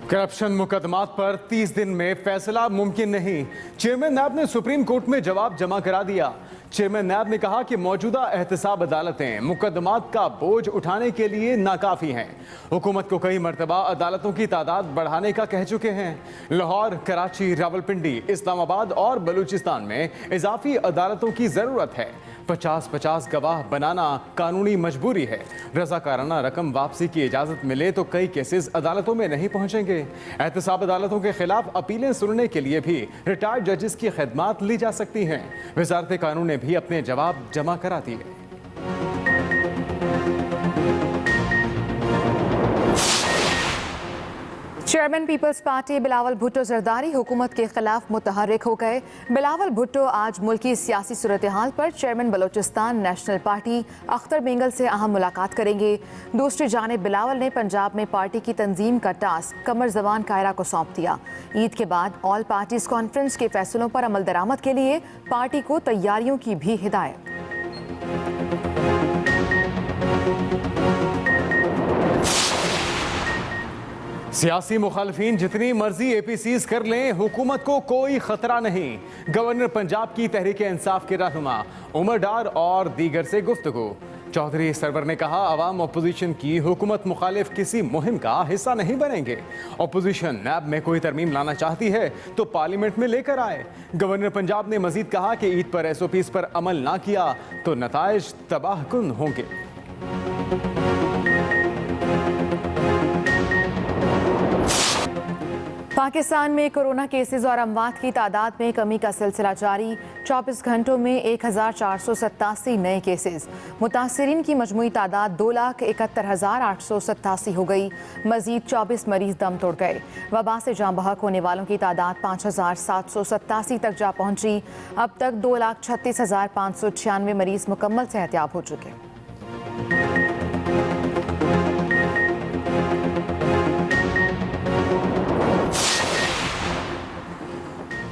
Corruption मुकदमात पर 30 दिन में फैसला मुमकिन नहीं। चेयरमैन नैब ने सुप्रीम कोर्ट में जवाब जमा करा दिया। चेयरमैन नैब ने कहा कि मौजूदा एहतसाब अदालतें मुकदमात का बोझ उठाने के लिए नाकाफी हैं। हुकूमत को कई मरतबा अदालतों की तादाद बढ़ाने का कह चुके हैं। लाहौर, कराची, रावलपिंडी, इस्लामाबाद और बलूचिस्तान में इजाफी अदालतों की जरूरत है। 50-50 गवाह बनाना कानूनी मजबूरी है। रजाकाराना रकम वापसी की इजाजत मिले तो कई केसेस अदालतों में नहीं पहुंचेंगे। एहतसाब अदालतों के खिलाफ अपीलें सुनने के लिए भी रिटायर्ड जजेस की खिदमात ली जा सकती हैं। वजारत कानून ने भी अपने जवाब जमा करा दिए। Chairman People's party Bilawal Bhutto Zardari हुकूमत के खिलाफ मुतहर्रिक हो गए। बिलावल भुट्टो आज मुल्की सियासी सूरत हाल पर chairman Balochistan national party Akhtar Bengal से अहम मुलाकात करेंगे। दूसरी जानिब बिलावल ने पंजाब में पार्टी की तंजीम का टास्क कमर जबान कायरा को सौंप दिया। ईद के बाद ऑल पार्टीज कॉन्फ्रेंस के फैसलों पर अमल दरामद के लिए पार्टी को तैयारियों की भी हिदायत। सियासी मुखालफीन जितनी मर्जी APCs कर लें, हुकूमत को कोई खतरा नहीं। गवर्नर पंजाब की तहरीक इंसाफ के रहनुमा उमर डार और दीगर से गुफ्तगू। चौधरी सरवर ने कहा, अवाम अपोजिशन की हुकूमत मुखालिफ किसी मुहिम का हिस्सा नहीं बनेंगे। अपोजिशन नैब में कोई तरमीम लाना चाहती है तो पार्लियामेंट में लेकर आए। गवर्नर पंजाब ने मजीद कहा कि ईद पर SOPs पर अमल ना किया तो नताइज तबाहकुन होंगे। पाकिस्तान में कोरोना केसेस और अमवात की तादाद में कमी का सिलसिला जारी। 24 घंटों में 1487 नए केसेस। मुतासरीन की मजमूई तादाद 2,71,887 हो गई। मजीद 24 मरीज दम तोड़ गए। वबा से जाँ बहक होने वालों की तादाद 5,787 तक जा पहुंची। अब तक 2,36,596 मरीज मुकम्मल सेहतयाब हो चुके।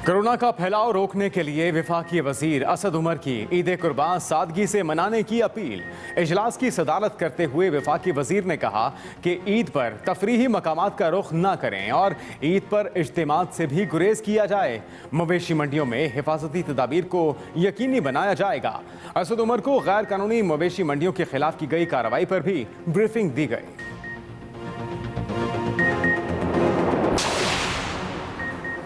कोरोना का फैलाव रोकने के लिए वफाकी वजीर असद उमर की ईद कुर्बान सादगी से मनाने की अपील। इजलास की सदारत करते हुए वफाकी वजीर ने कहा कि ईद पर तफरीही मकामात का रुख ना करें और ईद पर इज्तिमात से भी गुरेज किया जाए। मवेशी मंडियों में हिफाजती तदाबीर को यकीनी बनाया जाएगा। असद उमर को गैर कानूनी मवेशी मंडियों के खिलाफ की गई कार्रवाई पर भी ब्रीफिंग दी गई।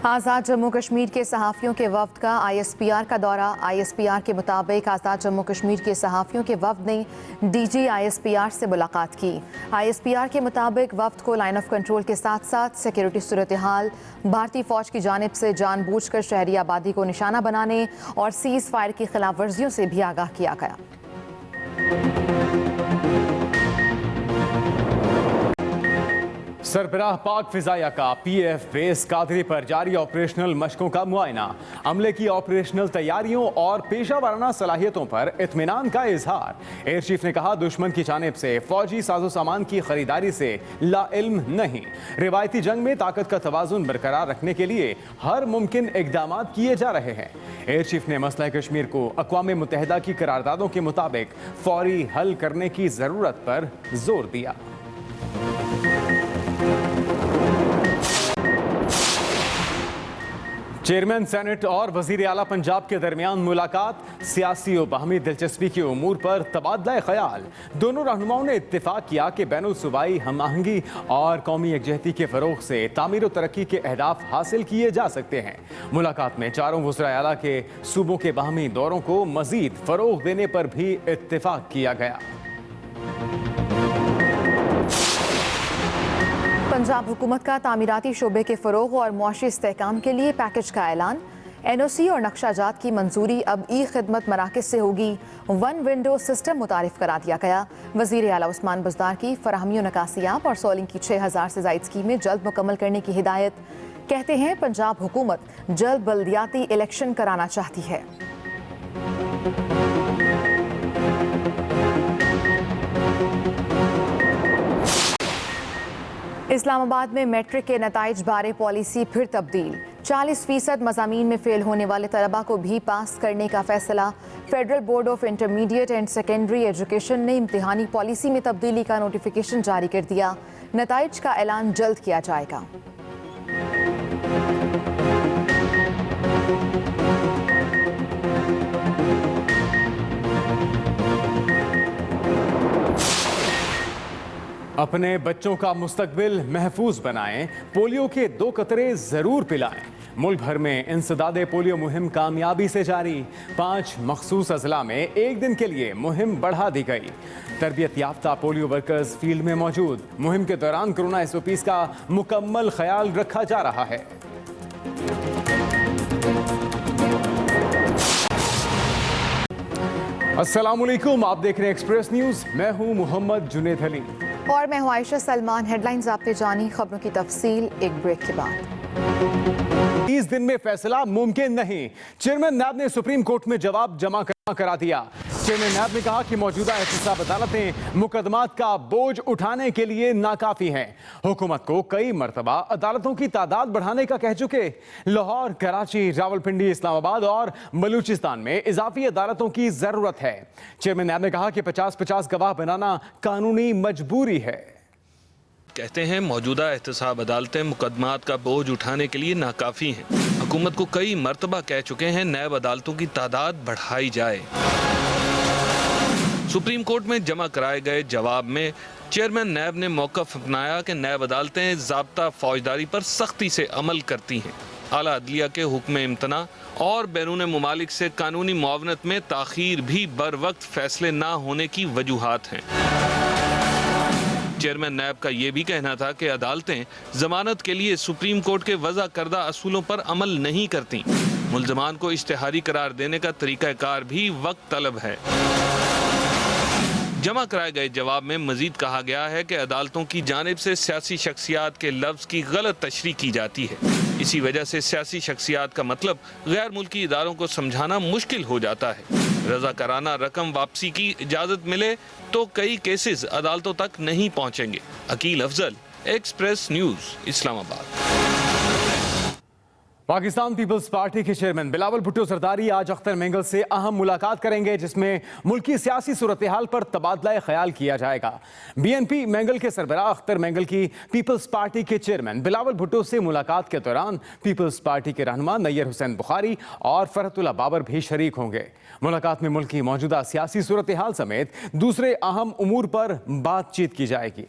आज़ाद जम्मू कश्मीर के सहाफ़ियों के वफ्द का ISPR का दौरा। ISPR के मुताबिक आज़ाद जम्मू कश्मीर के सहाफ़ियों के वफ्द ने DG ISPR से मुलाकात की। ISPR के मुताबिक वफ्द को लाइन ऑफ कंट्रोल के साथ साथ सिक्योरिटी सूरत हाल, भारतीय फ़ौज की जानिब से जानबूझकर शहरी आबादी को निशाना बनाने और सीज़ फायर की खिलाफ वर्जियों से भी आगाह किया गया। सरबराह पाक फिजाया का PF बेस कादरी पर जारी ऑपरेशनल मशकों का मुआयना। अमले की ऑपरेशनल तैयारियों और पेशा वाराना सलाहियतों पर इत्मीनान का इजहार। एयर चीफ ने कहा, दुश्मन की जानिब से फौजी साजो सामान की खरीदारी से लाइल्म नहीं। रिवायती जंग में ताकत का तवाजुन बरकरार रखने के लिए हर मुमकिन इकदाम किए जा रहे हैं। एयर चीफ ने मसला कश्मीर को अक़वाम मुत्तहिदा की करारदादों के मुताबिक फौरी हल करने की जरूरत पर जोर दिया। चेयरमैन सेनेट और वजीर आला पंजाब के दरमियान मुलाकात। सियासी और बाहमी दिलचस्पी के उमूर पर तबादला ख्याल। दोनों रहनुमाओं ने इत्तेफाक किया कि बैनुल सूबाई हम आहंगी और कौमी यकजहती के फरोग से तामीर और तरक्की के अहदाफ हासिल किए जा सकते हैं। मुलाकात में चारों वज़राए आला के सूबों के बाहमी दौरों को मजीद फरोग देने पर भी इत्तेफाक किया गया। पंजाब हुकूमत का तामीराती शोबे के फ़रोग़ और मुआशी इस्तेहकाम के लिए पैकेज का ऐलान। NOC और नक्शाजात की मंजूरी अब खिदमत मराकज़ से होगी। वन विंडो सिस्टम मुतारिफ करा दिया गया। वज़ीर आला उस्मान बुज़दार की फराहमी नकासियाब और सोलिंग की 6,000 से ज़ायद स्कीमें जल्द मुकम्मल करने की हिदायत। कहते हैं पंजाब हुकूमत जल्द बल्दियाती इलेक्शन कराना चाहती है। इस्लामाबाद में मैट्रिक के नताइज बारे पॉलिसी फिर तब्दील। 40% मज़ामीन में फेल होने वाले तलबा को भी पास करने का फैसला। Federal board of intermediate and secondary education ने इम्तिहानी पॉलिसी में तब्दीली का नोटिफिकेशन जारी कर दिया। नताइज का ऐलान जल्द किया जाएगा। अपने बच्चों का मुस्तकबिल महफूज बनाएं, पोलियो के 2 कतरे जरूर पिलाएं। मुल्क भर में इंसदादे पोलियो मुहिम कामयाबी से जारी। 5 मखसूस अजला में एक दिन के लिए मुहिम बढ़ा दी गई। तरबियत याफ्ता पोलियो वर्कर्स फील्ड में मौजूद। मुहिम के दौरान कोरोना SOPs का मुकम्मल ख्याल रखा जा रहा है। अस्सलामुअलैकुम, आप देख रहे हैं एक्सप्रेस न्यूज। मैं हूं मोहम्मद जुनेद अली और मैं हूं आयशा सलमान। हेडलाइंस आपने जानी, खबरों की तफसील एक ब्रेक के बाद। 30 दिन में फैसला मुमकिन नहीं, चेयरमैन नैब ने सुप्रीम कोर्ट में जवाब जमा करा दिया। चेयरमैन नैब ने कहा कि मौजूदा एहतसाब अदालतें मुकदमात का बोझ उठाने के लिए नाकाफी हैं। हुकूमत को कई मरतबा अदालतों की तादाद बढ़ाने का कह चुके। लाहौर, कराची, रावलपिंडी, इस्लामाबाद और बलूचिस्तान में इजाफी अदालतों की जरूरत है। चेयरमैन नैब ने कहा कि 50-50 गवाह बनाना कानूनी मजबूरी है। कहते हैं मौजूदा एहतसाब अदालतें मुकदमात का बोझ उठाने के लिए नाकाफी हैं। हुकूमत को कई मरतबा कह चुके हैं नैब अदालतों की तादाद बढ़ाई जाए। सुप्रीम कोर्ट में जमा कराए गए जवाब में चेयरमैन नैब ने मौक़िफ़ अपनाया कि नैब अदालतें ज़ाब्ता फौजदारी पर सख्ती से अमल करती हैं। आला अदलिया के हुक्म इम्तना और बैरून मुमालिक से कानूनी मुआवनत में ताख़ीर भी बर वक्त फैसले ना होने की वजूहात हैं। चेयरमैन नैब का ये भी कहना था कि अदालतें जमानत के लिए सुप्रीम कोर्ट के वज़ा करदा असूलों पर अमल नहीं करती। मुल्ज़मान को इश्तिहारी करार देने का तरीक़ाकार भी वक्त तलब है। जमा कराए गए जवाब में मजीद कहा गया है कि अदालतों की जानिब से सियासी शख्सियात के लफ्ज़ की गलत तशरीह की जाती है। इसी वजह से सियासी शख्सियात का मतलब गैर मुल्की इदारों को समझाना मुश्किल हो जाता है। रज़ाकाराना रकम वापसी की इजाज़त मिले तो कई केसेस अदालतों तक नहीं पहुँचेंगे। Aqeel Afzal, Express News, Islamabad. Pakistan People's Party के चेयरमैन बिलावल भुट्टो जरदारी आज अख्तर मेंगल से अहम मुलाकात करेंगे, जिसमें मुल्की सियासी सूरत हाल पर तबादला ख्याल किया जाएगा। BNP मेंगल के सरबराह अख्तर मेंगल की पीपल्स पार्टी के चेयरमैन बिलावल भुट्टो से मुलाकात के दौरान पीपल्स पार्टी के रहनुमा नैयर हुसैन बुखारी और फरहतुल्लाह बाबर भी शरीक होंगे। मुलाकात में मुल्क की मौजूदा सियासी सूरत हाल समेत दूसरे अहम उमूर पर बातचीत की जाएगी।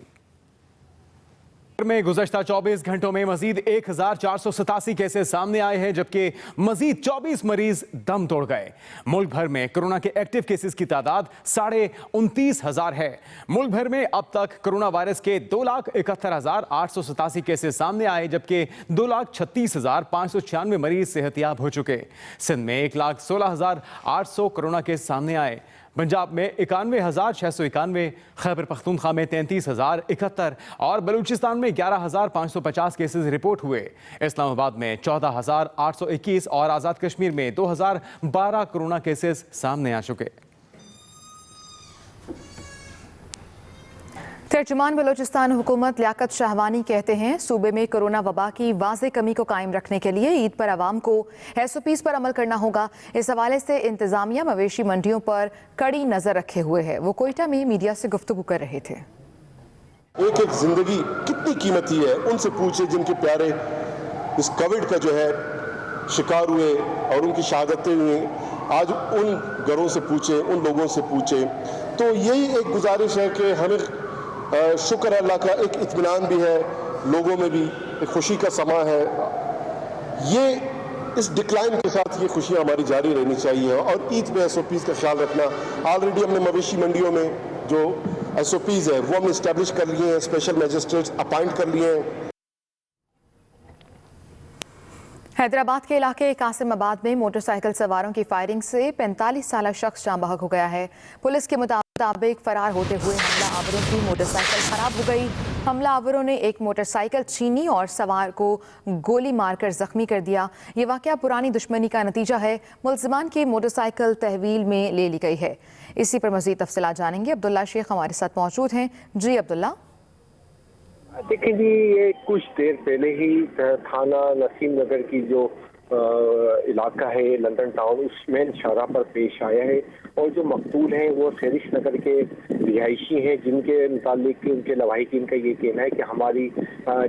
में गुज़श्ता 24 घंटों में मजीद 1487 केसेस सामने आए हैं, जबकि मजीद 24 मरीज दम तोड़ गए। मुल्क भर में कोरोना के एक्टिव केसेस की तादाद 29,500 है। मुल्क भर में अब तक कोरोना वायरस के 2,71,887 केसेस सामने आए, जबकि 2,36,596 मरीज सेहतियाब हो चुके। सिंध में 1,16,800 कोरोना केस सामने आए। पंजाब में 91,691, खैबर पख्तूनख्वा में 33,071 और बलूचिस्तान में 11,550 केसेस रिपोर्ट हुए। इस्लामाबाद में 14,821 और आज़ाद कश्मीर में 2,012 कोरोना केसेस सामने आ चुके। तर्जुमान बलोचिस्तान हुकूमत लियाकत शाहवानी कहते हैं सूबे में कोरोना वबा की वाज़े कमी को कायम रखने के लिए ईद पर आवाम को SOPs पर अमल करना होगा। इस हवाले से इंतजामिया मवेशी मंडियों पर कड़ी नज़र रखे हुए है। वो कोयटा में मीडिया से गुफ्तगू कर रहे थे। एक एक जिंदगी कितनी कीमती है, उनसे पूछे जिनके प्यारे इस कोविड का जो है शिकार हुए और उनकी शहादतें हुई। आज उन घरों से पूछे, उन लोगों से पूछे। तो यही एक गुजारिश है कि हमें शुक्र अल्लाह का एक इत्मीनान भी है, लोगों में भी एक खुशी का समा है। ये इस डिक्लाइन के साथ ये खुशियाँ हमारी जारी रहनी चाहिए और ईद में SOPs का ख्याल रखना। ऑलरेडी हमने मवेशी मंडियों में जो SOPs है वो हमने इस्टेब्लिश कर लिए हैं, स्पेशल मजिस्ट्रेट्स अपॉइंट कर लिए हैं। हैदराबाद के इलाके कासिमाबाद में मोटरसाइकिल सवारों की फायरिंग से 45 साला शख्स जाँ बहक हो गया है। पुलिस के मुताबिक फरार होते हुए हमला आवरों की मोटरसाइकिल खराब हो गई। हमला आवरों ने एक मोटरसाइकिल छीनी और सवार को गोली मारकर जख्मी कर दिया। ये वाकया पुरानी दुश्मनी का नतीजा है। मुल्ज़िमान की मोटरसाइकिल तहवील में ले ली गई है। इसी पर मज़ीद तफसीलात जानेंगे। अब्दुल्ला शेख हमारे साथ मौजूद हैं। जी अब्दुल्ला। देखिए जी, ये कुछ देर पहले ही थाना नसीम नगर की जो इलाका है लंदन टाउन, उसमें शाहरा पर पेश आया है। और जो मकतूल हैं वो शेरिश नगर के रिहायशी हैं, जिनके मुतालिक उनके लवाहिकीन का ये कहना है कि हमारी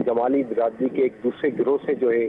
जमाली बिरादरी के एक दूसरे गिरोह से जो है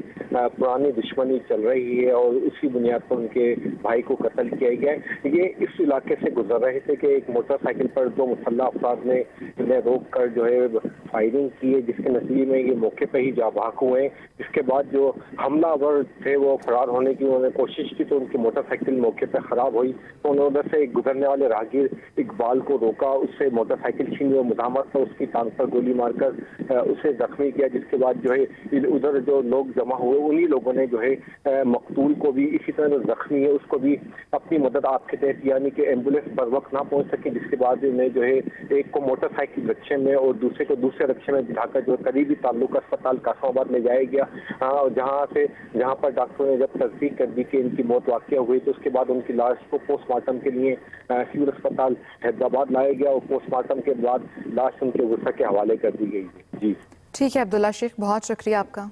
पुरानी दुश्मनी चल रही है और उसी बुनियाद पर उनके भाई को कत्ल किया गया है। ये इस इलाके से गुजर रहे थे कि एक मोटरसाइकिल पर दो मुसल्लह अफराद ने इन्हें रोक कर जो है फायरिंग की है, जिसके नतीजे में ये मौके पर ही जा भाग हुए। इसके बाद जो हमलावर थे वो फरार होने की उन्होंने कोशिश की तो उनकी मोटरसाइकिल मौके पर खराब हुई, तो उन्होंने उधर से एक गुजरने वाले राहगीर इकबाल को रोका, उससे मोटरसाइकिल छीनी और मुदामत पर उसकी टांग पर गोली मारकर उसे जख्मी किया। जिसके बाद जो है उधर जो लोग जमा हुए उन्हीं लोगों ने जो है मकतूल को भी इसी तरह जो जख्मी है उसको भी अपनी मदद आपके तहत, यानी कि एम्बुलेंस पर वक्त ना पहुंच सके, जिसके बाद उन्हें जो है एक को मोटरसाइकिल रक्षे में और दूसरे को दूसरे रक्षे में बिठाकर जो करीबी ताल्लुक अस्पताल कासमाबाद ले जाया गया। और जहाँ पर डॉक्टरों ने जब तस्दीक कर दी कि इनकी मौत वाक़या हुई तो उसके बाद उनकी लाश को पोस्टमार्टम के लिए सिविल अस्पताल हैदराबाद लाया गया और पोस्टमार्टम के बाद लाश उनके गुस्सा के हवाले कर दी गई। जी ठीक है अब्दुल्ला शेख, बहुत शुक्रिया आपका।